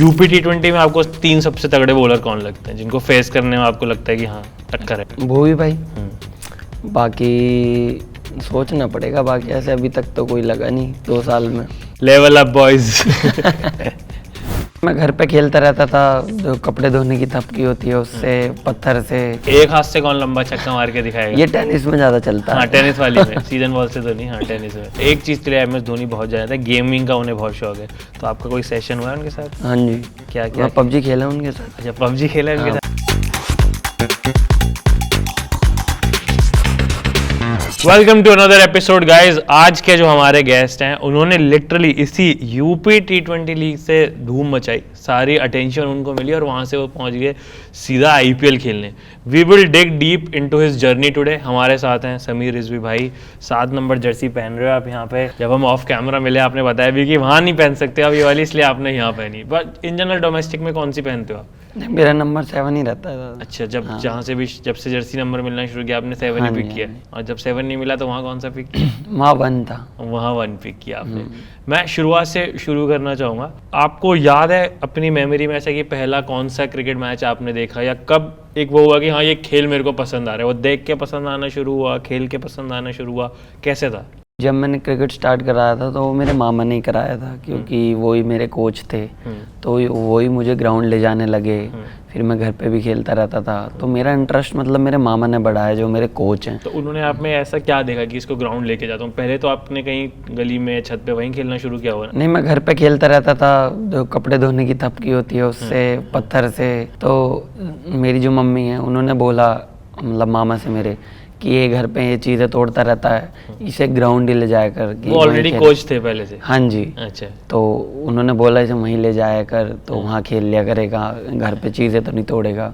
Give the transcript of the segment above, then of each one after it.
UP T20 में आपको 3 सबसे तगड़े बॉलर कौन लगते हैं जिनको फेस करने में आपको लगता है कि हाँ टक्कर है? भूवी भाई। बाकी सोचना पड़ेगा, बाकी ऐसे अभी तक तो कोई लगा नहीं 2 साल में। Level up boys. मैं घर पे खेलता रहता था, जो कपड़े धोने की थपकी होती है उससे, पत्थर से। एक हाथ से कौन लंबा छक्का मार के दिखाएगा? ये टेनिस में ज्यादा चलता हाँ है। टेनिस वाली में, सीजन बॉल से तो नहीं, हाँ टेनिस में। एक चीज के लिए MS धोनी बहुत ज्यादा है, गेमिंग का उन्हें बहुत शौक है, तो आपका कोई सेशन हुआ है उनके साथ? हाँ जी। क्या क्या? मैं PUBG खेला उनके साथ। अच्छा PUBG खेला है उनके साथ? Welcome to another episode guys. आज के जो हमारे गेस्ट हैं उन्होंने लिटरली इसी यूपी T20 लीग से धूम मचाई, सारी अटेंशन उनको मिली और वहां से वो पहुंच गए सीधा IPL खेलने। We will dig deep into his journey today. हमारे साथ हैं समीर रिजवी भाई, 7 नंबर जर्सी पहन रहे हो आप यहाँ पे। जब हम ऑफ कैमरा मिले आपने बताया भी कि वहाँ नहीं पहन सकते आप ये वाली, इसलिए आपने यहाँ पहनी। बट इन जनरल डोमेस्टिक में कौन सी पहनते हो आप? मेरा नंबर 7 ही रहता है। अच्छा, जहाँ से भी जब से जर्सी नंबर मिलना शुरू किया आपने 7 ही पिक किया, और जब 7 नहीं मिला तो वहाँ कौन सा पिक किया? वहाँ 1 था। वहाँ 1 पिक किया आपने। मैं शुरुआत से शुरू करना चाहूँगा, आपको याद है अपनी मेमोरी में ऐसा कि पहला कौन सा क्रिकेट मैच आपने देखा, या कब एक वो हुआ कि हाँ ये खेल मेरे को पसंद आ रहा है, वो देख के पसंद आना शुरू हुआ, खेल के पसंद आना शुरू हुआ, कैसे था? जब मैंने क्रिकेट स्टार्ट कराया था तो वो मेरे मामा ने ही कराया था, क्योंकि वही मेरे कोच थे, तो वही मुझे ग्राउंड ले जाने लगे। फिर मैं घर पे भी खेलता रहता था, तो मेरा इंटरेस्ट मतलब मेरे मामा ने बढ़ाया, जो मेरे कोच हैं। तो उन्होंने आप में ऐसा क्या देखा कि इसको ग्राउंड लेके जाता हूँ? पहले तो आपने कहीं गली में छत पे वहीं खेलना शुरू किया हुआ? नहीं, मैं घर पे खेलता रहता था, जो कपड़े धोने की थपकी होती है उससे, पत्थर से। तो मेरी जो मम्मी है उन्होंने बोला, मतलब मामा से मेरे, कि ये घर पे ये चीज़ें तोड़ता रहता है, इसे ग्राउंड ही ले जाया कर। वो ऑलरेडी कोच थे पहले से? हाँ जी। अच्छा। तो उन्होंने बोला इसे वहीं ले जाया कर, तो वहाँ खेल लिया करेगा, घर पे चीज़ें तो नहीं तोड़ेगा।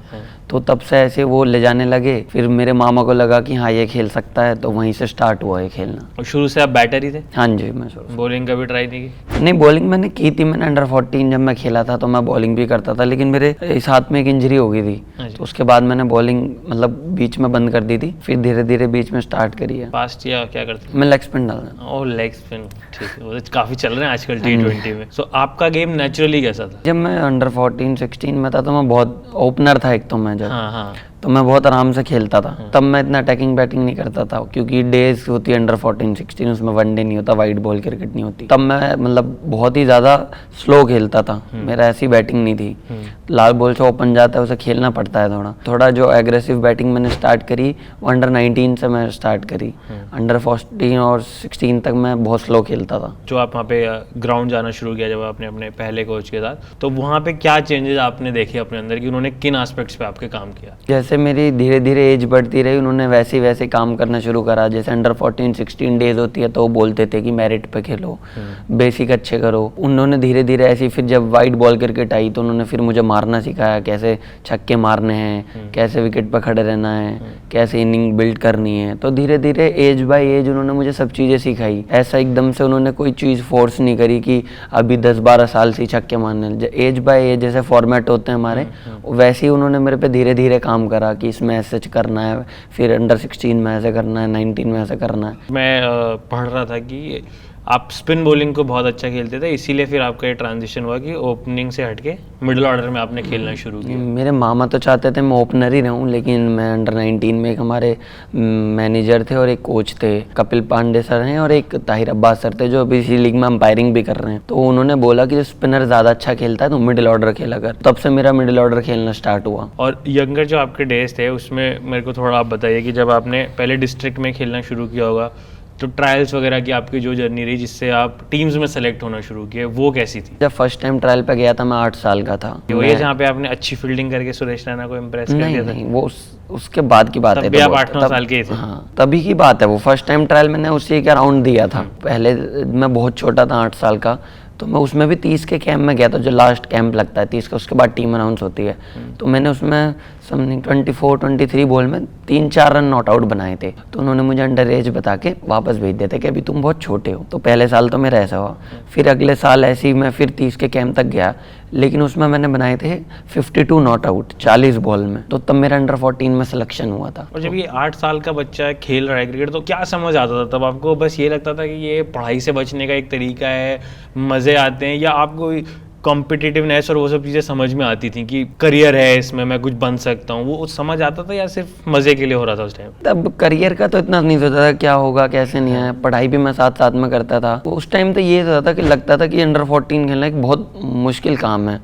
तो तब से ऐसे वो ले जाने लगे। फिर मेरे मामा को लगा कि हाँ ये खेल सकता है, तो वहीं से स्टार्ट हुआ ये खेलना। और शुरू से आप बैटर ही थे? हाँ जी। मैं शुरू बॉलिंग कभी ट्राई नहीं की? नहीं, बॉलिंग मैंने की थी। मैंने अंडर 14 जब मैं खेला था तो मैं बॉलिंग भी करता था, लेकिन मेरे इस हाथ में एक इंजरी हो गई थी, तो उसके बाद मैंने बॉलिंग मतलब बीच में बंद कर दी थी। फिर धीरे धीरे बीच में स्टार्ट करी है। फास्ट या क्या करते? मैं लेग स्पिन डालता। ओह लेग स्पिन, ठीक है, वो तो काफी चल रहे हैं आजकल T20 में। सो आपका गेम नेचुरली कैसा था? जब मैं अंडर 14-16 में था तो मैं बहुत ओपनर था एक तो मैं जब, हाँ। तो मैं बहुत आराम से खेलता था। तब मैं इतना अटैकिंग बैटिंग नहीं करता था, क्योंकि डेज होती है अंडर 14-16, उसमें वनडे नहीं होता, वाइट बॉल क्रिकेट नहीं होती। तब मैं मतलब बहुत ही ज़्यादा स्लो खेलता था, मेरा ऐसी बैटिंग नहीं थी। लाल बॉल से ओपन जाता है, उसे खेलना पड़ता है थोड़ा जो एग्रेसिव बैटिंग मैंने स्टार्ट करी वो अंडर 19 से मैं स्टार्ट करी। अंडर 14 और 16 तक मैं बहुत स्लो खेलता था। जो आप वहाँ पे ग्राउंड जाना शुरू किया जब आपने अपने पहले कोच के साथ, तो वहाँ पे क्या चेंजेस आपने देखे अपने अंदर कि उन्होंने किन एस्पेक्ट्स पे आपके काम किया? जैसे मेरी धीरे धीरे एज बढ़ती रही, उन्होंने वैसे काम करना शुरू करा। जैसे अंडर 14-16 डेज होती है तो वो बोलते थे कि मेरिट पे खेलो, बेसिक अच्छे करो। उन्होंने धीरे धीरे ऐसी, फिर जब वाइट बॉल क्रिकेट आई तो उन्होंने फिर मुझे मारना सिखाया, कैसे छक्के मारने हैं, कैसे विकेट पर खड़े रहना है, कैसे इनिंग बिल्ड करनी है। तो धीरे धीरे एज बाय एज उन्होंने मुझे सब चीज़ें सिखाई। ऐसा एकदम से उन्होंने कोई चीज़ फोर्स नहीं करी कि अभी 10-12 साल से छक्के मारने। एज बाय एज जैसे फॉर्मेट होते हैं हमारे, वैसे ही उन्होंने मेरे पे धीरे धीरे काम करा कि इसमें ऐसे करना है, फिर अंडर 16 में ऐसे करना है, 19 में ऐसे करना है। मैं पढ़ रहा था कि आप स्पिन बॉलिंग को बहुत अच्छा खेलते थे, इसीलिए फिर आपका ये ट्रांजिशन हुआ कि ओपनिंग से हटके मिडिल ऑर्डर में आपने खेलना शुरू किया। मेरे मामा तो चाहते थे मैं ओपनर ही रहूं, लेकिन मैं अंडर 19 में एक हमारे मैनेजर थे और एक कोच थे, कपिल पांडे सर हैं, और एक ताहिर अब्बास सर थे, जो अभी इसी लीग में अंपायरिंग भी कर रहे हैं। तो उन्होंने बोला कि जो स्पिनर ज़्यादा अच्छा खेलता है तो मिडिल ऑर्डर खेला कर। तब से मेरा मिडिल ऑर्डर खेलना स्टार्ट हुआ। और यंगर जो आपके डेज थे उसमें मेरे को थोड़ा आप बताइए कि जब आपने पहले डिस्ट्रिक्ट में खेलना शुरू किया होगा, तो ट्रायल्स वगैरह की आपकी जो जर्नी रही जिससे आप टीम्स में सेलेक्ट होना शुरू किए, वो कैसी थी? जब फर्स्ट टाइम ट्रायल पे गया था मैं 8 साल का था। वो ये जहाँ पे आपने अच्छी फील्डिंग करके सुरेश रैना को इम्प्रेस कर दिया था? नहीं, वो उसके बाद की बात है। तब आप 8-9 साल के थे? हाँ, तभी की बात है। वो फर्स्ट टाइम ट्रायल मैंने उसी का राउंड दिया था। पहले मैं बहुत छोटा था, 8 साल का, तो मैं उसमें भी 30 के कैंप में गया था, जो लास्ट कैंप लगता है 30 का, उसके बाद टीम अनाउंस होती है। तो मैंने उसमें समथिंग 24-23 बॉल में 3-4 रन नॉट आउट बनाए थे। तो उन्होंने मुझे अंडर एज बता के वापस भेज दिया था कि अभी तुम बहुत छोटे हो। तो पहले साल तो मेरा ऐसा हुआ। फिर अगले साल ऐसे ही मैं फिर 30 के कैंप तक गया, लेकिन उसमें मैंने बनाए थे 52 नॉट आउट 40 बॉल में। तो तब मेरा अंडर 14 में सिलेक्शन हुआ था। और जब ये 8 साल का बच्चा खेल रहा है क्रिकेट, तो क्या समझ आता था तब आपको? बस ये लगता था कि ये पढ़ाई से बचने का एक तरीका है, मज़े आते हैं, या आपको कॉम्पिटिटिवनेस और वो सब चीज़ें समझ में आती थी कि करियर है इसमें, मैं कुछ बन सकता हूँ, वो समझ आता था या सिर्फ मज़े के लिए हो रहा था उस टाइम? तब करियर का तो इतना नहीं सोचा था क्या होगा कैसे नहीं है, पढ़ाई भी मैं साथ साथ में करता था। उस टाइम तो ये होता था कि लगता था कि अंडर 14 खेलना एक बहुत मुश्किल काम है।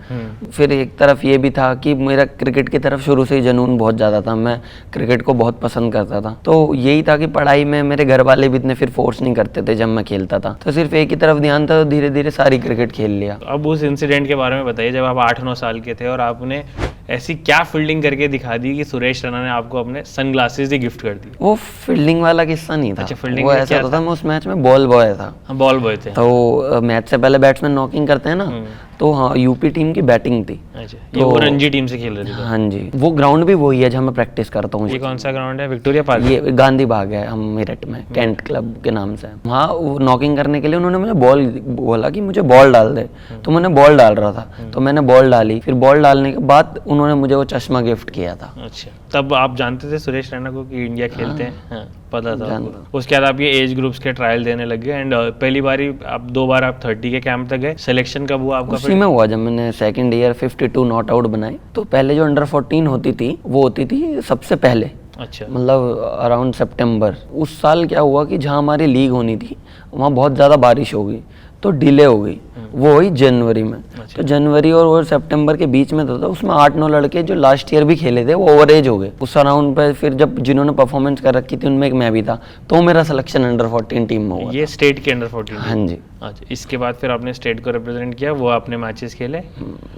फिर एक तरफ ये भी था कि मेरा क्रिकेट की तरफ शुरू से ही जुनून बहुत ज़्यादा था, मैं क्रिकेट को बहुत पसंद करता था। तो यही था कि पढ़ाई में मेरे घर वाले भी इतने फिर फोर्स नहीं करते थे जब मैं खेलता था, तो सिर्फ एक ही तरफ ध्यान था, तो धीरे धीरे सारी क्रिकेट खेल लिया। अब उस इंसिडेंट के बारे में बताइए जब आप 8-9 साल के थे और आपने ऐसी क्या फील्डिंग करके दिखा दी कि सुरेश रैना ने आपको अपने सनग्लासेस ही गिफ्ट कर दिए? वो फील्डिंग वाला किस्सा नहीं था। अच्छा, फील्डिंग वो में ऐसा क्या होता था, मैं उस मैच में बॉल बॉय था। हाँ, बॉल बॉय थे। तो मैच से पहले बैट्समैन नॉकिंग करते हैं ना, तो हाँ यूपी टीम की बैटिंग थी। अच्छा, ये वो रणजी टीम से खेल रहे थे? हाँ जी, वो ग्राउंड भी वही है जहाँ मैं प्रैक्टिस करता हूँ। ये कौन सा ग्राउंड है? Victoria park? ये गांधी बाग है, हम मेरठ में कैंट क्लब के नाम से। वहाँ नॉकिंग करने के लिए उन्होंने मुझे बॉल बोला कि मुझे बॉल डाल दे, तो मैंने बॉल डाल रहा था, तो मैंने बॉल डाली। फिर बॉल डालने के बाद उन्होंने मुझे वो चश्मा गिफ्ट किया था। अच्छा, तब आप जानते थे सुरेश रैना को कि इंडिया खेलते हैं? हाँ, पता था आपको। उसके बाद आप ये एज ग्रुप्स के ट्रायल देने लगे एंड पहली बारी आप 2 बार आप 30 के कैंप तक गए। सिलेक्शन कब हुआ आपका? उसी में हुआ जब मैंने सेकंड ईयर 52 नॉट आउट बनाए। तो पहले जो अंडर 14 होती थी वो होती थी सबसे पहले, अच्छा, मतलब अराउंड सितंबर। उस साल क्या हुआ कि जहाँ हमारी लीग होनी थी वहाँ बहुत ज़्यादा बारिश हो गई, तो डिले हो गई। वो हुई जनवरी में। तो जनवरी और वो सितंबर के बीच में था, उसमें 8-9 लड़के जो लास्ट ईयर भी खेले थे वो ओवर एज हो गए उस राउंड पे। फिर जब जिन्होंने परफॉर्मेंस कर रखी थी उनमें एक मैं भी था, तो मेरा सिलेक्शन अंडर 14 टीम में हुआ। ये स्टेट के अंडर 14? हाँ जी। अच्छा, इसके बाद फिर आपने स्टेट को रिप्रेजेंट किया, वो आपने मैचेस खेले?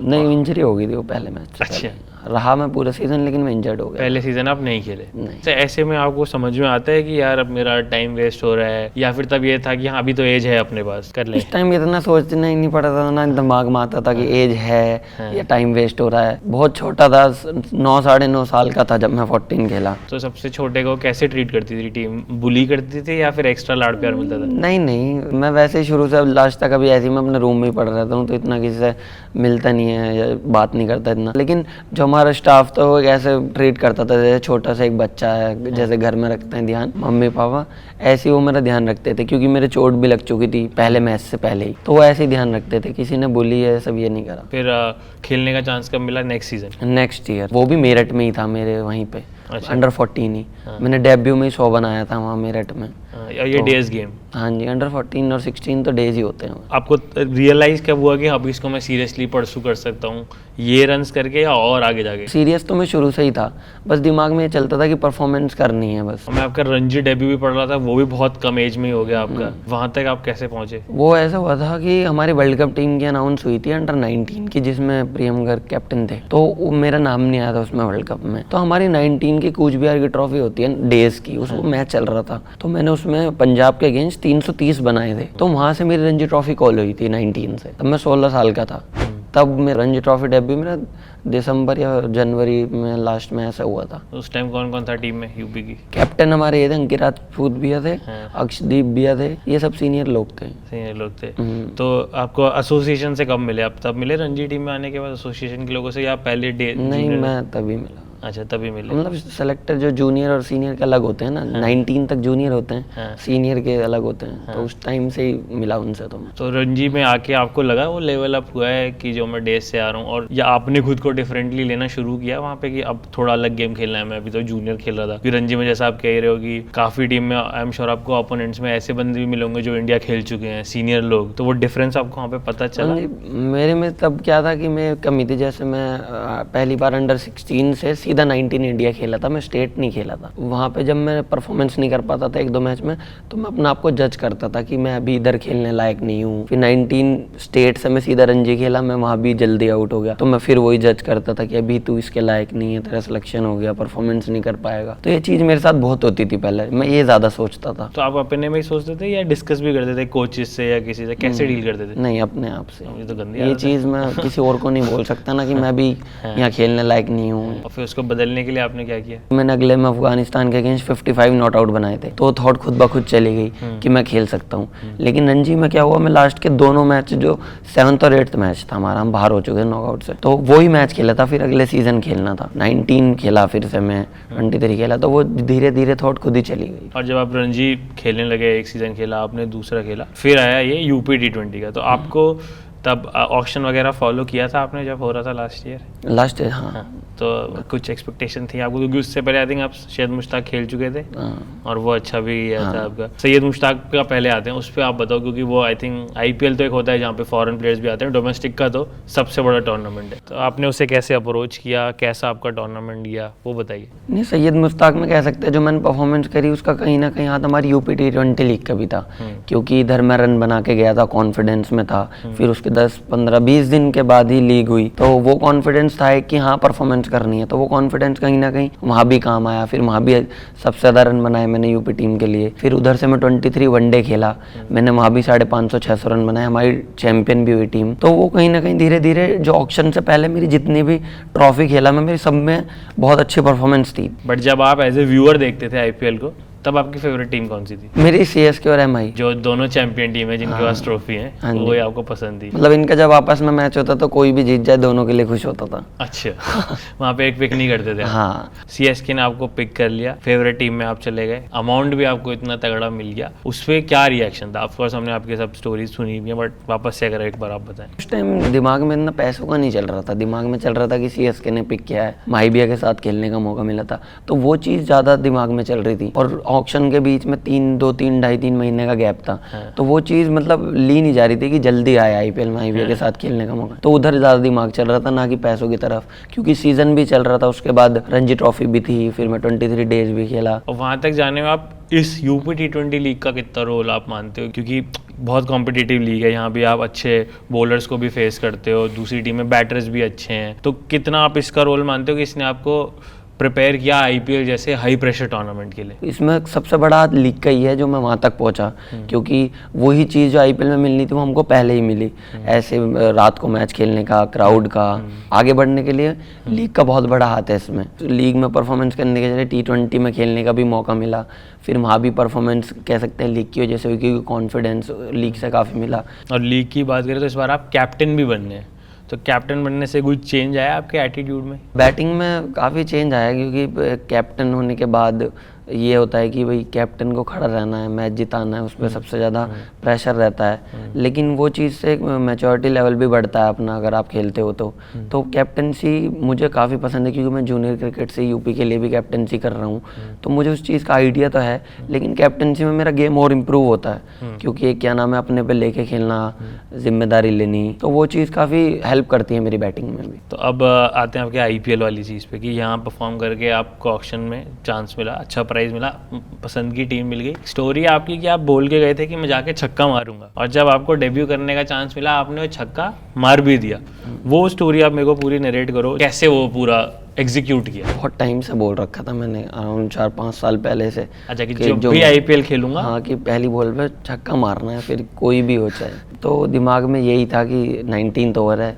नहीं, इंजरी हो गई थी वो पहले मैच। अच्छा, रहा मैं पूरा सीजन, लेकिन मैं इंजर्ड हो गया। पहले सीजन आप नहीं खेले? नहीं। तो ऐसे में आपको समझ में आता है कि यार अब मेरा टाइम वेस्ट हो रहा है, या फिर तब ये था कि हाँ अभी तो एज है अपने पास, कर ले? इस टाइम इतना सोचना ही नहीं पड़ा था ना, दिमाग में आता था कि एज है या टाइम वेस्ट हो रहा है। बहुत छोटा था, 9-9.5 साल का था जब मैं 14 खेला। तो सबसे छोटे को कैसे ट्रीट करती थी टीम? बुली करती थी या फिर एक्स्ट्रा लाड प्यार मिलता था? नहीं, मैं वैसे ही शुरू से लास्ट तक अभी ऐसे ही मैं अपने रूम में ही पढ़ रहता हूँ, तो इतना किसी से मिलता नहीं है या बात नहीं करता इतना। लेकिन जो हमारा स्टाफ था वो ऐसे ट्रीट करता था जैसे छोटा सा एक बच्चा है, जैसे घर में रखते हैं ध्यान मम्मी पापा, ऐसे ही वो मेरा ध्यान रखते थे। क्योंकि मेरे चोट भी लग चुकी थी पहले मैच से पहले ही, तो वो ऐसे ही ध्यान रखते थे, किसी ने बोली है सब ये नहीं करा। फिर खेलने का चांस कब मिला नेक्स्ट सीजन? नेक्स्ट ईयर, वो भी मेरठ में ही था मेरे वहीं पे। अच्छा। अंडर 14 ही। मैंने डेब्यू में ही 100 बनाया था वहाँ मेरठ में। ये डेज गेम? हाँ जी, अंडर 14 और 16 तो डेज ही होते हैं। आपको रियलाइज कब हुआ कि अब इसको मैं सीरियसली परसू कर सकता हूँ ये रन्स करके, या और आगे जाके? सीरियस तो मैं शुरू से ही था, बस दिमाग में ये चलता था कि परफॉर्मेंस करनी है बस। मैं आपका रणजी डेब्यू भी पढ़ रहा था, वो भी बहुत कम एज में ही हो गया आपका। वहां तक आप कैसे पहुंचे? वो ऐसा हुआ था कि हमारी वर्ल्ड कप टीम की अनाउंस हुई थी अंडर 19 की, जिसमें प्रियम गर्ग कैप्टन थे, तो मेरा नाम नहीं आया था उसमें वर्ल्ड कप में। तो हमारी 19 की कूच बिहार की ट्रॉफी होती है डेज की, उसको मैच चल रहा था, तो मैंने उसमें पंजाब के अगेंस्ट 330 बनाए थे। तो वहां से मेरी रणजी ट्रॉफी कॉल हुई थी 19 से, तब मैं 16 साल का था। तब मेरा रणजी ट्रॉफी डेब्यू मेरा दिसंबर या जनवरी में लास्ट में ऐसा हुआ था। उस टाइम कौन कौन था टीम में यूपी की? कैप्टन हमारे ये थे, अंकित राजपूत भैया थे, अक्षदीप भैया थे, ये सब सीनियर लोग थे। सीनियर लोग थे। तो आपको एसोसिएशन से कब मिले? आप तब मिले रणजी टीम में आने के बाद एसोसिएशन के लोगों से, या पहले डे? नहीं, मैं तभी मिला। अच्छा, तभी मिले। मतलब सेलेक्टर जो जूनियर और सीनियर के अलग होते हैं ना, 19 तक जूनियर होते हैं, सीनियर के अलग होते हैं, तो उस टाइम से ही मिला उनसे। तो रणजी में आके आपको लगा वो लेवल अप हुआ है कि जो मैं डेज से आ रहा हूँ, और या आपने खुद को डिफरेंटली लेना शुरू किया वहाँ पे कि अब थोड़ा अलग गेम खेलना है, मैं अभी तो जूनियर खेल रहा था? फिर रणजी में जैसा आप कह रहे हो कि काफी टीम में आई एम श्योर आपको अपोनेंट्स में ऐसे बंदे भी मिलेंगे जो इंडिया खेल चुके हैं, सीनियर लोग, तो वो डिफरेंस आपको वहाँ पे पता चला? मेरे में तब क्या था कि मैं कमी थी, जैसे मैं पहली बार अंडर 16 से सीधा 19 इंडिया खेला था, मैं स्टेट नहीं खेला था। वहाँ पे जब मैं परफॉर्मेंस नहीं कर पाता था 1-2 मैच में, तो मैं अपने आप को जज करता था कि मैं अभी इधर खेलने लायक नहीं हूँ। फिर 19 स्टेट से मैं सीधा रणजी खेला, मैं वहाँ भी जल्दी आउट हो गया, तो मैं फिर वही जज करता था कि अभी तू इसके लायक नहीं है, तेरा सिलेक्शन हो गया, परफॉर्मेंस नहीं कर पाएगा। तो ये चीज़ मेरे साथ बहुत होती थी पहले, मैं ये ज़्यादा सोचता था। तो आप अपने में ही सोचते थे या डिस्कस भी करते थे कोचेस से या किसी से? कैसे डील करते थे? नहीं, अपने आप से। ये तो गंदी ये चीज़ मैं किसी और को नहीं बोल सकता ना कि मैं भी यहाँ खेलने लायक नहीं हूँ। और फिर उसको बदलने के लिए आपने क्या किया? मैंने अगले में अफगानिस्तान के अगेंस्ट 55 नॉट आउट बनाए थे, तो थॉट खुद ब खुद चली गई कि मैं खेल सकता हूँ। लेकिन रणजी में क्या हुआ, मैं लास्ट के दोनों मैच, जो 7th और 8th मैच था हमारा, हम बाहर हो चुके थे नॉकआउट से, तो वही मैच खेला था, फिर अगले सीजन खेलना था। 19 खेला, फिर से मैं 23 खेला, तो वो धीरे धीरे थॉट खुद ही चली गई। और जब आप रणजी खेलने लगे, एक सीजन खेला आपने, दूसरा खेला, फिर आया ये यूपी T20 का, तो आपको तब ऑक्शन वगैरह फॉलो किया था आपने जब हो रहा था लास्ट ईयर? लास्ट हाँ। तो कुछ एक्सपेक्टेशन थी आपको, क्योंकि उससे पहले आई थिंक आप सैयद मुश्ताक खेल चुके थे और वो अच्छा भी गया था आपका। सैयद मुश्ताक का पहले आते हैं, उस पर आप बताओ, क्योंकि वो आई थिंक आईपीएल तो एक होता है जहाँ पे फॉरेन प्लेयर्स भी आते हैं, डोमेस्टिक का तो सबसे बड़ा टूर्नामेंट है। तो आपने उसे कैसे अप्रोच किया, कैसा आपका टूर्नामेंट गया, वो बताइए। नहीं, सैयद मुश्ताक में कह सकते हैं जो मैंने परफॉर्मेंस करी उसका कहीं ना कहीं हाथ हमारी यूपी T20 लीग का भी था, क्योंकि इधर मैं रन बना के गया था, कॉन्फिडेंस में था। फिर उसके 10, 15, 20 दिन के बाद ही लीग हुई, तो वो कॉन्फिडेंस था कि हाँ परफॉर्मेंस करनी है, तो वो कॉन्फिडेंस कहीं ना कहीं वहाँ भी काम आया। फिर वहाँ भी सबसे ज़्यादा रन बनाए मैंने यूपी टीम के लिए। फिर उधर से मैं 23 वनडे खेला, मैंने वहाँ भी 550-600 रन बनाए, हमारी चैंपियन भी हुई टीम। तो वो कहीं ना कहीं धीरे धीरे जो ऑक्शन से पहले मेरी जितनी भी ट्रॉफी खेला मैं, मेरी सब में बहुत अच्छी परफॉर्मेंस थी। बट जब आप एज ए व्यूअर देखते थे आईपीएल को, तब आपकी फेवरेट टीम कौन सी थी? मेरी CSK और MI, जो दोनों चैंपियन टीम है जिनके पास ट्रॉफी है, वो ही आपको पसंद थी? मतलब इनका जब आपस में मैच होता तो कोई भी जीत जाए दोनों के लिए खुश होता था। अच्छा वहाँ पे एक पिक नहीं करते थे? हाँ। CSK ने आपको पिक कर लिया, फेवरेट टीम में आप चले गए, अमाउंट भी आपको इतना तगड़ा मिल गया, उस पर क्या रिएक्शन था? ऑफकोर्स हमने आपकी सब स्टोरीज सुनी भी है, बट वापस से अगर एक बार आप बताएं। उस टाइम दिमाग में इतना पैसों का नहीं चल रहा था, दिमाग में चल रहा था कि CSK ने पिक किया है, माहिबिया के साथ खेलने का मौका मिला था, तो वो चीज़ ज़्यादा दिमाग में चल रही थी। और ऑक्शन के बीच में 2-3 महीने का गैप था, तो वो चीज़ मतलब ली नहीं जा रही थी कि जल्दी आए IPL में IPL के साथ खेलने का मौका, तो उधर ज़्यादा दिमाग चल रहा था ना कि पैसों की तरफ, क्योंकि सीज़न भी चल रहा था, उसके बाद रणजी ट्रॉफी भी थी, फिर मैं 23 डेज भी खेला। और वहाँ तक जाने में आप इस यूपी T20 लीग का कितना रोल आप मानते हो? क्योंकि बहुत कॉम्पिटिटिव लीग है, यहाँ भी आप अच्छे बॉलर्स को भी फेस करते हो, दूसरी टीम में बैटर्स भी अच्छे हैं, तो कितना आप इसका रोल मानते हो कि इसने आपको प्रिपेयर किया आईपीएल जैसे हाई प्रेशर टूर्नामेंट के लिए? इसमें सबसे बड़ा हाथ लीग का ही है जो मैं वहाँ तक पहुँचा, क्योंकि वही चीज़ जो आईपीएल में मिलनी थी वो हमको पहले ही मिली। ऐसे रात को मैच खेलने का, क्राउड का, आगे बढ़ने के लिए लीग का बहुत बड़ा हाथ है इसमें। लीग में परफॉर्मेंस करने के लिए T20 में खेलने का भी मौका मिला, फिर वहाँ भी परफॉर्मेंस कह सकते हैं लीग की वजह से हुई, क्योंकि कॉन्फिडेंस लीग से काफ़ी मिला। और लीग की बात करें तो इस बार आप कैप्टन भी बनने हैं, तो कैप्टन बनने से कुछ चेंज आया आपके एटीट्यूड में? बैटिंग में काफ़ी चेंज आया, क्योंकि कैप्टन होने के बाद ये होता है कि भाई कैप्टन को खड़ा रहना है, मैच जिताना है, उस पर सबसे ज़्यादा प्रेशर रहता है। लेकिन वो चीज़ से मैच्योरिटी लेवल भी बढ़ता है अपना, अगर आप खेलते हो तो कैप्टनसी मुझे काफ़ी पसंद है, क्योंकि मैं जूनियर क्रिकेट से यूपी के लिए भी कैप्टनसी कर रहा हूँ, तो मुझे उस चीज़ का आइडिया तो है। लेकिन कैप्टनसी में मेरा गेम और इम्प्रूव होता है, क्योंकि क्या नाम है, अपने पे लेके खेलना, जिम्मेदारी लेनी, तो वो चीज़ काफ़ी हेल्प करती है मेरी बैटिंग में भी। तो अब आते हैं आपके आईपीएल वाली चीज़ पे, कि यहाँ परफॉर्म करके आपको ऑक्शन में चांस मिला, अच्छा प्राइज मिला, पसंद की टीम मिल गई। स्टोरी आपकी कि आप बोल के गए थे कि मैं जाके छक्का मारूंगा, और जब आपको डेब्यू करने का चांस मिला आपने वो छक्का मार भी दिया। वो स्टोरी आप मेरे को पूरी नरेट करो, कैसे वो पूरा एग्जीक्यूट किया? बहुत टाइम से बोल रखा था मैंने, अराउंड 4-5 साल पहले से। अच्छा, कि जब भी आईपीएल खेलूंगा, हाँ, कि पहली बॉल पे छक्का मारना है, फिर कोई भी हो चाहे। तो दिमाग में यही था कि 19th ओवर है,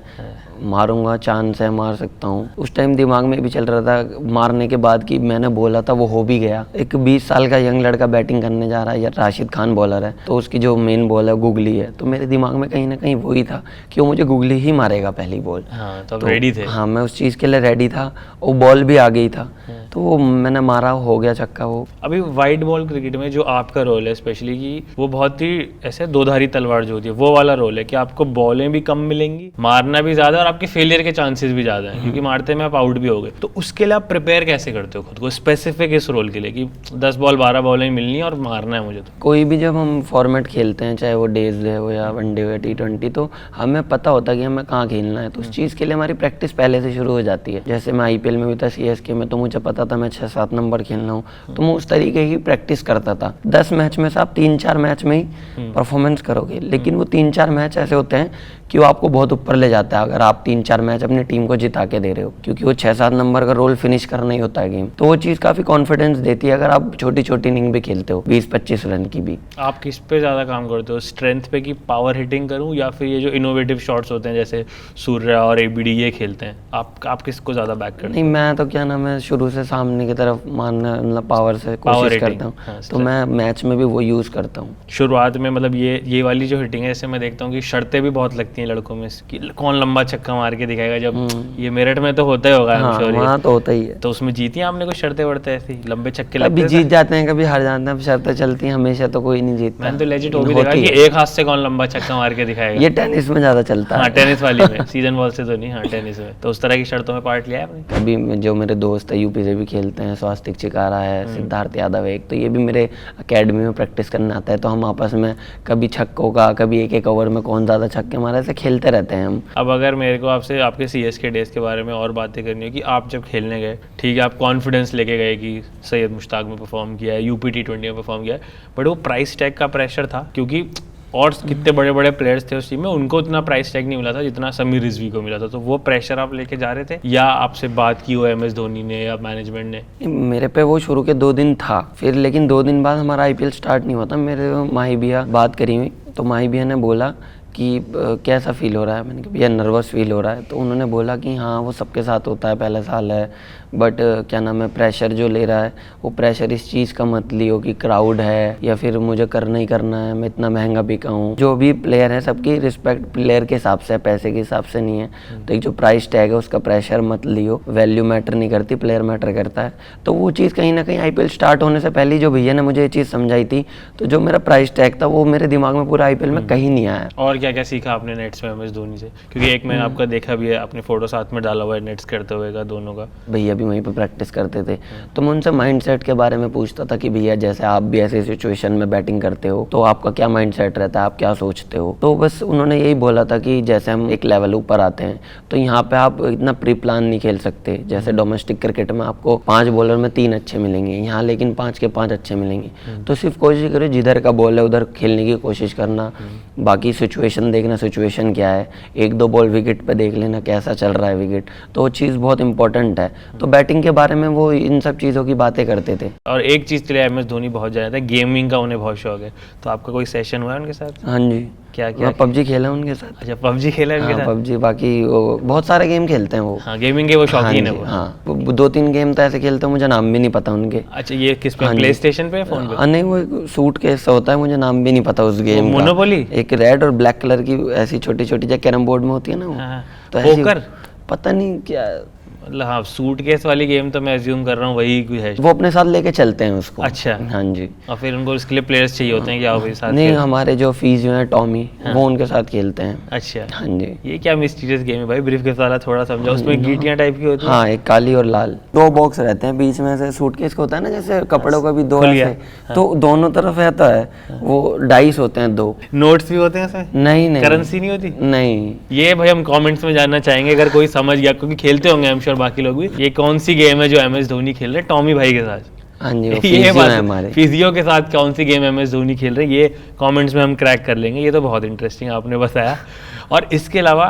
मारूंगा, चांस है, मार सकता हूँ। उस टाइम दिमाग में भी चल रहा था मारने के बाद कि मैंने बोला था वो हो भी गया। एक 20 साल का यंग लड़का बैटिंग करने जा रहा है, या राशिद खान बॉलर है, तो उसकी जो मेन बॉल है गुगली है, तो मेरे दिमाग में कहीं ना कहीं वही था कि वो मुझे गुगली ही मारेगा पहली बॉल। हाँ, तो रेडी थे? हाँ, मैं उस चीज़ के लिए रेडी था, वो बॉल भी आ गई था, तो वो मैंने मारा, हो गया छक्का। वो अभी वाइड बॉल क्रिकेट में जो आपका रोल है स्पेशली, कि वो बहुत ही ऐसे दोधारी तलवार जो होती है, वो वाला रोल है कि आपको बॉलें भी कम मिलेंगी, मारना भी ज्यादा, और आपके फेलियर के चांसेस भी ज्यादा हैं, क्योंकि मारते में आप आउट भी हो गए। तो उसके लिए आप प्रिपेयर कैसे करते हो खुद को स्पेसिफिक इस रोल के लिए, कि 10 बॉल 12 बॉलें मिलनी है और मारना है मुझे? तो कोई भी जब हम फॉर्मेट खेलते हैं, चाहे वो डेज डे हो या वनडे हो या T20, तो हमें पता होता है कि हमें कहाँ खेलना है, तो उस चीज़ के लिए हमारी प्रैक्टिस पहले से शुरू हो जाती है। जैसे मैं आईपीएल में भी था, CSK में, तो मुझे पता था मैं 6-7 नंबर खेलना हूँ, तो मैं उस तरीके की प्रैक्टिस करता था। 10 मैच में से आप 3-4 मैच में ही परफॉर्मेंस करोगे, लेकिन वो 3-4 मैच ऐसे होते हैं कि वो आपको बहुत ऊपर ले जाता है, अगर आप 3-4 मैच अपनी टीम को जिता के दे रहे हो, क्योंकि वो 6-7 नंबर का रोल फिनिश करना ही होता है गेम। तो वो चीज़ काफ़ी कॉन्फिडेंस देती है अगर आप छोटी छोटी इनिंग भी खेलते हो, 20-25 रन की भी। आप किस पे ज़्यादा काम करते हो, स्ट्रेंथ पे, कि पावर हिटिंग करूं, या फिर ये जो इनोवेटिव शॉट्स होते हैं जैसे सूर्य और ABD ये खेलते हैं, आप किसको ज़्यादा बैक करते हो? नहीं, मैं तो क्या नाम है, शुरू से सामने की तरफ मारना, मतलब पावर से कोशिश करता हूँ। हाँ, तो मैं मैच में भी वो यूज़ करता हूँ। शुरुआत में मतलब ये वाली जो हिटिंग है, इससे मैं देखता हूँ कि शर्तें भी बहुत लगती देखते हैं लड़कों में कि कौन लंबा छक्का मार के दिखाएगा, जब ये मेरठ में तो होता ही होगा, वहाँ तो होता ही है। तो उसमें जीती हैं आपने कुछ शर्तें वर्तें ऐसी, लंबे छक्के कभी लगते जीत जाते हैं, कभी हार जाते हैं, शर्तें चलती हैं, हमेशा तो कोई नहीं जीतता। मैंने तो लेजिट वो भी देखा कि एक हाथ से कौन लंबा छक्का मार के दिखाएगा। ये टेनिस में ज्यादा चलता है। हाँ, टेनिस वाली में, सीजन बॉल से तो नहीं, हाँ टेनिस में। तो उस तरह की शर्तों में पार्ट लिया है आपने? कभी जो मेरे दोस्त है यूपी से भी खेलते हैं, स्वास्तिक चिकारा है, सिद्धार्थ यादव है एक, तो ये भी मेरे अकेडमी में प्रैक्टिस करने आता है, तो हम आपस में कभी छक्कों का, कभी एक ओवर में कौन ज़्यादा छक्के मारे, ऐसे खेलते रहते हैं हम। अब अगर मेरे को आपसे आपके CS के डेज के बारे में और बातें करनी हो कि आप जब खेलने गए, ठीक है, आप कॉन्फिडेंस लेके गए कि सैयद मुश्ताक में परफॉर्म किया है, UP T20 में परफॉर्म किया है, बट वो प्राइस टैग का प्रेशर था, क्योंकि और कितने बड़े बड़े प्लेयर्स थे उस टीम में, उनको उतना प्राइस टैग नहीं मिला था जितना समीर रिजवी को मिला था। तो वो प्रेशर आप लेके जा रहे थे, या आपसे बात की हो MS धोनी ने या मैनेजमेंट ने? मेरे पे वो शुरू के 2 दिन था, फिर लेकिन 2 दिन बाद हमारा IPL स्टार्ट नहीं हुआ था। मेरे माही भैया बात करी हुई, तो माही भैया ने बोला कि कैसा फील हो रहा है। मैंने कहा भैया नर्वस फील हो रहा है। तो उन्होंने बोला कि हाँ वो सबके साथ होता है, पहला साल है, बट क्या नाम है, प्रेशर जो ले रहा है वो प्रेशर इस चीज़ का मत लियो कि क्राउड है या फिर मुझे करना ही करना है, मैं इतना महंगा बिका हूँ। जो भी प्लेयर है सबकी रिस्पेक्ट प्लेयर के हिसाब से, पैसे के हिसाब से नहीं है। तो एक जो प्राइस टैग है उसका प्रेशर मत लियो, वैल्यू मैटर नहीं करती, प्लेयर मैटर करता है। तो वो चीज़ कहीं ना कहीं IPL स्टार्ट होने से पहले जो भैया ने मुझे ये चीज़ समझाई थी, तो जो मेरा प्राइस टैग था वो मेरे दिमाग में पूरा IPL में कहीं नहीं आया। और क्या क्या सीखा आपने नेट्स में MS धोनी से? क्योंकि एक मैंने आपका देखा भी है, आपने फोटो साथ में डाला हुआ है नेट्स करते हुए का, दोनों का। भैया भी वहीं पे प्रैक्टिस करते थे, तो मैं उनसे माइंडसेट के बारे में पूछता था कि भैया जैसे आप भी ऐसे सिचुएशन में बैटिंग करते हो तो आपका क्या माइंडसेट रहता है, आप क्या सोचते हो। तो बस उन्होंने यही बोला था कि जैसे हम एक लेवल ऊपर आते हैं तो यहाँ पे आप इतना प्री प्लान नहीं खेल सकते। जैसे डोमेस्टिक क्रिकेट में आपको 5 बॉलर में 3 अच्छे मिलेंगे, यहाँ लेकिन 5 के 5 अच्छे मिलेंगे। तो सिर्फ कोशिश करो जिधर का बॉल है उधर खेलने की कोशिश करना, बाकी सिचुएशन देखना, सिचुएशन क्या है, 1-2 बॉल विकेट पे देख लेना कैसा चल रहा है विकेट, तो वो चीज़ बहुत इंपॉर्टेंट है। तो बैटिंग के बारे में वो इन सब चीज़ों की बातें करते थे। और एक चीज़ के लिए MS धोनी बहुत ज़्यादा है, गेमिंग का उन्हें बहुत शौक है। तो आपका कोई सेशन हुआ है उनके साथ? हाँ जी, क्या क्या? PUBG खेला उनके साथ। अच्छा, PUBG खेला है उनके साथ? PUBG, बाकी बहुत सारे गेम खेलते हैं वो। हाँ, गेमिंग के वो शौकीन है वो। हाँ, 2-3 गेम तो ऐसे खेलते हैं मुझे नाम भी नहीं पता उनके। अच्छा, ये किस पे, प्ले स्टेशन पे, फोन पे? नहीं, वो सूट केस होता है, मुझे नाम भी नहीं पता उस गेम का। मोनोपोली? एक रेड और ब्लैक कलर की ऐसी छोटी छोटी जो कैरम बोर्ड में होती है ना वो। हाँ, तो ऐसी पोकर? पता नहीं क्या, मतलब हाँ, सूट केस वाली गेम तो मैं अज्यूम कर रहा हूँ वही कोई है। वो अपने साथ लेके चलते हैं उसको। अच्छा। हाँ जी। और फिर उनको उसके लिए प्लेयर्स चाहिए होते हैं क्या वो भी साथ? नहीं, हमारे जो फिजियो हैं टॉमी, वो उनके साथ खेलते हैं। अच्छा। हाँ जी। ये क्या मिस्टीरियस गेम है भाई, ब्रीफ के साथ थोड़ा समझा। उसमें गीटियां टाइप की होती है? हाँ, एक काली और लाल, 2 बॉक्स रहते हैं बीच में से। सूटकेस का होता है ना जैसे कपड़ों का भी 2 ऐसे, तो दोनों तरफ रहता है वो, डाइस होते हैं 2। नोट्स भी होते हैं इसमें? नहीं नहीं, करेंसी नहीं होती? नहीं। ये भाई हम कमेंट्स में जानना चाहेंगे अगर कोई समझ गया, क्योंकि खेलते होंगे आई एम श्योर बाकी लोग भी। ये कौन सी गेम है जो MS धोनी खेल रहे हैं टॉमी भाई के साथ? हाँ जी, वो ये फिजियो बात है हमारे। फिजियो के साथ कौन सी गेम MS धोनी खेल रहे हैं, ये कमेंट्स में हम क्रैक कर लेंगे। ये तो बहुत इंटरेस्टिंग आपने बताया। और इसके अलावा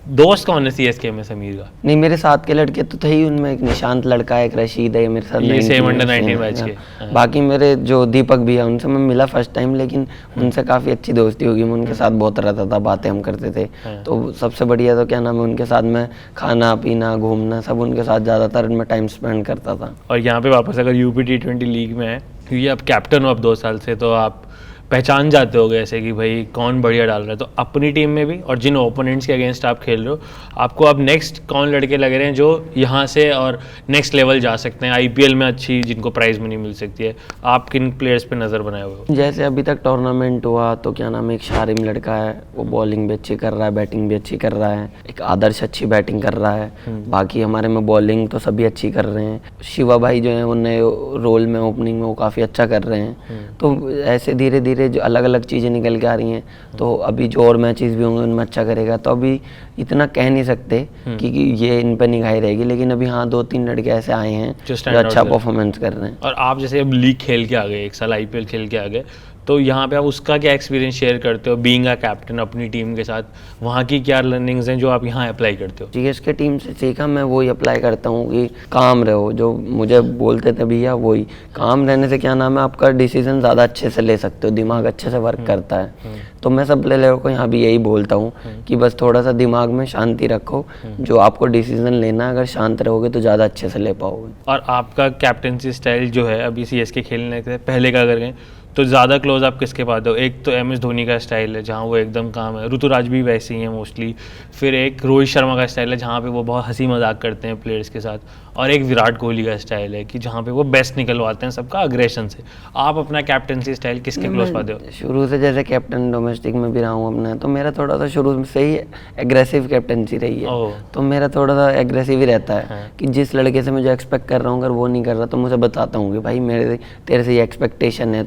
दोस्त कौन है CSK में समीर का? नहीं, मेरे साथ के लड़के तो थे ही, उनमें एक निशांत लड़का है, एक रशीद है, मेरे साथ ये 19 same under में 19 हैं। बैच के। हाँ। बाकी मेरे जो दीपक भी है उनसे मैं मिला फर्स्ट टाइम, लेकिन उनसे काफ़ी अच्छी दोस्ती होगी। मैं उनके साथ बहुत रहता था, बातें हम करते थे। तो सबसे बढ़िया तो क्या नाम है, उनके साथ मैं खाना पीना घूमना सब उनके साथ ज़्यादातर मैं टाइम स्पेंड करता था। और यहाँ पे वापस अगर UP T20 लीग में है, क्योंकि आप कैप्टन हो अब 2 साल से, तो आप पहचान जाते होगे ऐसे कि भाई कौन बढ़िया डाल रहा है। तो अपनी टीम में भी और जिन ओपोनेंट्स के अगेंस्ट आप खेल रहे हो, आपको अब नेक्स्ट कौन लड़के लग रहे हैं जो यहाँ से और नेक्स्ट लेवल जा सकते हैं IPL में, अच्छी जिनको प्राइज मनी मिल सकती है? आप किन प्लेयर्स पे नज़र बनाए हुए हो? जैसे अभी तक टूर्नामेंट हुआ तो क्या नाम है, एक शारिम लड़का है, वो बॉलिंग भी अच्छी कर रहा है, बैटिंग भी अच्छी कर रहा है। एक आदर्श अच्छी बैटिंग कर रहा है। बाकी हमारे में बॉलिंग तो सभी अच्छी कर रहे हैं। शिवा भाई जो है वो नए रोल में ओपनिंग में वो काफ़ी अच्छा कर रहे हैं। तो ऐसे धीरे धीरे जो अलग अलग चीज़ें निकल के आ रही हैं, तो अभी जो और मैचेस भी होंगे उनमें अच्छा करेगा। तो अभी इतना कह नहीं सकते कि ये इन पर निगाही रहेगी, लेकिन अभी हाँ 2-3 लड़के ऐसे आए हैं जो अच्छा परफॉर्मेंस कर रहे हैं। और आप जैसे अब लीग खेल के आ गए, 1 साल IPL खेल के आ गए, तो यहाँ पे आप उसका क्या एक्सपीरियंस शेयर करते हो बीइंग अ कैप्टन अपनी टीम के साथ? वहाँ की क्या लर्निंग्स हैं जो आप यहाँ अप्लाई करते हो? CSK टीम से सीखा मैं वही अप्लाई करता हूँ कि काम रहो। जो मुझे बोलते थे भैया वही काम रहने से क्या नाम है, आपका डिसीजन ज़्यादा अच्छे से ले सकते हो, दिमाग अच्छे से वर्क करता है। तो मैं सब प्लेयरों को यहाँ भी यही बोलता हूँ कि बस थोड़ा सा दिमाग में शांति रखो, जो आपको डिसीजन लेना है अगर शांत रहोगे तो ज़्यादा अच्छे से ले पाओगे। और आपका कैप्टनसी स्टाइल जो है अभी CSK खेलने से पहले का अगर गए तो ज़्यादा क्लोज आप किसके पाते हो? एक तो MS धोनी का स्टाइल है जहाँ वो एकदम काम है, ऋतुराज भी वैसे ही हैं मोस्टली। फिर एक रोहित शर्मा का स्टाइल है जहाँ पे वो बहुत हंसी मजाक करते हैं प्लेयर्स के साथ। और एक विराट कोहली का स्टाइल है कि जहाँ पे वो बेस्ट निकलवाते हैं सबका अग्रेशन से। आप अपना कैप्टनसी स्टाइल किसके क्लोज पाते हो? शुरू से जैसे कैप्टन डोमेस्टिक में भी रहा हूँ अपना, तो मेरा थोड़ा सा शुरू से ही एग्रेसिव कैप्टनसी रही है। तो मेरा थोड़ा सा एग्रेसिव ही रहता है कि जिस लड़के से मैं जो एक्सपेक्ट कर रहा हूँ अगर वो नहीं कर रहा तो मुझे बताता हूँ कि भाई मेरे तेरे से ये एक्सपेक्टेशन है,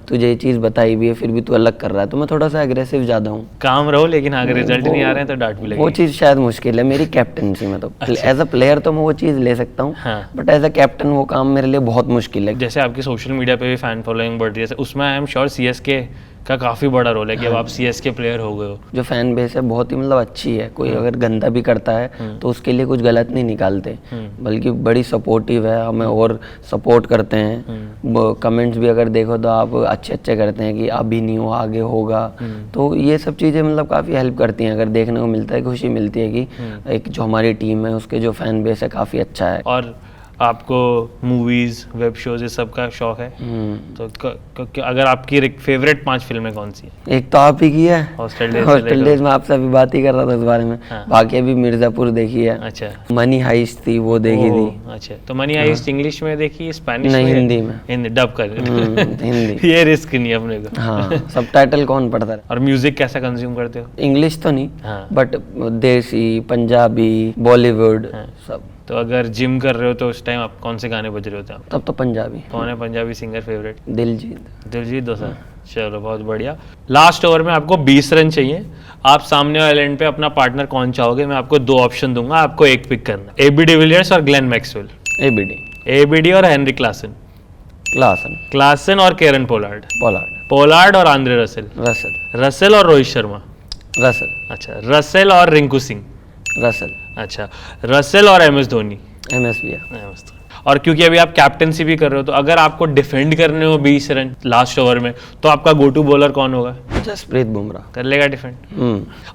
तुझे ये चीज़ बताई भी है फिर भी तू अलग कर रहा है। तो मैं थोड़ा सा एग्रेसिव ज़्यादा हूँ। काम रहो, लेकिन अगर रिजल्ट नहीं आ रहे हैं तो डांट भी लगेगी। वो चीज़ शायद मुश्किल है मेरी कैप्टनसी में। तो एज अ प्लेयर तो मैं वो चीज़ ले सकता हूँ, बट एज अ कैप्टन वो काम मेरे लिए बहुत मुश्किल है। जैसे आपकी सोशल मीडिया पे भी फैन फॉलोइंग बढ़ रही है, उसमें आई एम श्योर CSK का काफ़ी बड़ा रोल है कि अब आप CSK प्लेयर हो गए हो। जो फैन बेस है बहुत ही मतलब अच्छी है। कोई अगर गंदा भी करता है तो उसके लिए कुछ गलत नहीं निकालते, बल्कि बड़ी सपोर्टिव है, हमें और सपोर्ट करते हैं। कमेंट्स भी अगर देखो तो आप अच्छे अच्छे करते हैं कि अभी नहीं हो आगे होगा। तो ये सब चीज़ें मतलब काफ़ी हेल्प करती हैं। अगर देखने को मिलता है, खुशी मिलती है कि एक जो हमारी टीम है उसके जो फैन बेस है काफ़ी अच्छा है। और आपको मूवीज, वेब शोज, ये सब का शौक है? तो अगर आपकी फेवरेट 5 फिल्में कौन सी है? एक तो आप ही की है हॉस्टल डेज में आपसे अभी बात ही कर रहा था इस बारे में। बाकी अभी मिर्जापुर देखी है। अच्छा। मनी हाइस्ट थी वो देखी थी। अच्छा, तो मनी हाइस्ट इंग्लिश में देखी, स्पेनिश नहीं में? हिंदी में। हिंदी डब कर हिंदी। ये रिस्क नहीं है अपने को। हाँ, सबटाइटल कौन पढ़ता है? और म्यूजिक कैसा कंज्यूम करते हो? इंग्लिश तो नहीं, बट देसी, पंजाबी, बॉलीवुड सब। तो अगर जिम कर रहे हो तो उस टाइम आप कौन से गाने बज रहे होते हैं? तब तो पंजाबी। कौन है पंजाबी सिंगर फेवरेट? दिलजीत दोसांझ। चलो बहुत बढ़िया। लास्ट ओवर में आपको 20 रन चाहिए। आप सामने वाले एंड पे अपना पार्टनर कौन चाहोगे? मैं आपको 2 ऑप्शन दूंगा, आपको एक पिक करना। AB डिविलियर्स और ग्लेन मैक्सवेल? ABD और हेनरी क्लासन और केरन पोलार्ड और आंद्रे रसेल और रोहित शर्मा? अच्छा, रसेल और रिंकू सिंह? अच्छा, रसेल और MS धोनी? और क्योंकि अभी आप कैप्टनसी भी कर रहे हो, तो अगर आपको डिफेंड करने हो 20 रन लास्ट ओवर में, तो आपका गो टू बॉलर कौन होगा? जसप्रीत बुमराह कर लेगा डिफेंड।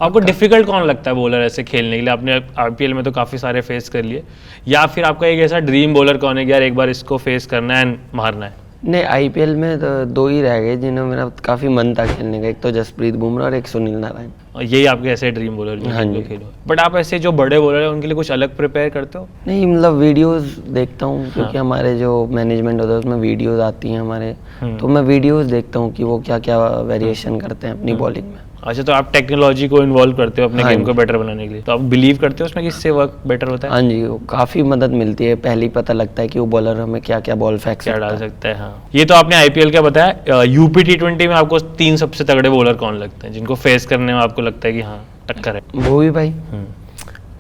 आपको डिफिकल्ट कौन लगता है बॉलर ऐसे खेलने के लिए? आपने IPL में तो काफ़ी सारे फेस कर लिए, या फिर आपका एक ऐसा ड्रीम बॉलर कौन है कि यार एक बार इसको फेस करना है एंड मारना है? नहीं, IPL में तो 2 ही रह गए जिन्हें मेरा काफ़ी मन था खेलने का। एक तो जसप्रीत बुमराह और एक सुनील नारायण। और यही आपके ऐसे ड्रीम बॉलर जो खेलो। बट आप ऐसे जो बड़े बॉलर हैं उनके लिए कुछ अलग प्रिपेयर करते हो? नहीं, मतलब वीडियोस देखता हूँ, क्योंकि हमारे जो मैनेजमेंट होता है उसमें वीडियोस आती हैं हमारे, तो मैं वीडियोस देखता हूँ कि वो क्या क्या वेरिएशन करते हैं अपनी बॉलिंग में। अच्छा, तो आप टेक्नोलॉजी को इन्वॉल्व करते हो अपने गेम को बेटर बनाने के लिए, तो आप बिलीव करते हो उसमें कि इससे वर्क बेटर होता है? हाँ जी, काफ़ी मदद मिलती है। पहले ही पता लगता है कि वो बॉलर हमें क्या क्या बॉल फेंक क्या डाल सकता है। हाँ, ये तो आपने IPL का बताया। UP T20 में आपको 3 सबसे तगड़े बॉलर कौन लगते हैं जिनको फेस करने में आपको लगता है कि हाँ टक्कर है? वो भी भाई,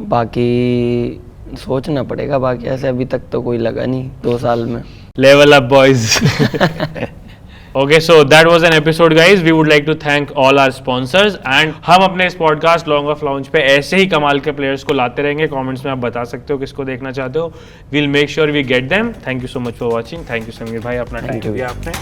बाकी सोचना पड़ेगा। बाकी ऐसे अभी तक तो कोई लगा नहीं 2 साल में। Level up boys. Okay, so that was an episode, guys. We would like to thank all our sponsors, and हम अपने इस पॉडकास्ट लॉन्ग ऑफ लाउंज पे ऐसे ही कमाल के प्लेयर्स को लाते रहेंगे। कमेंट्स में आप बता सकते हो किसको देखना चाहते हो। We'll make sure we get them. Thank you so much for watching. Thank you Sameer भाई, अपना टाइम दिया आपने।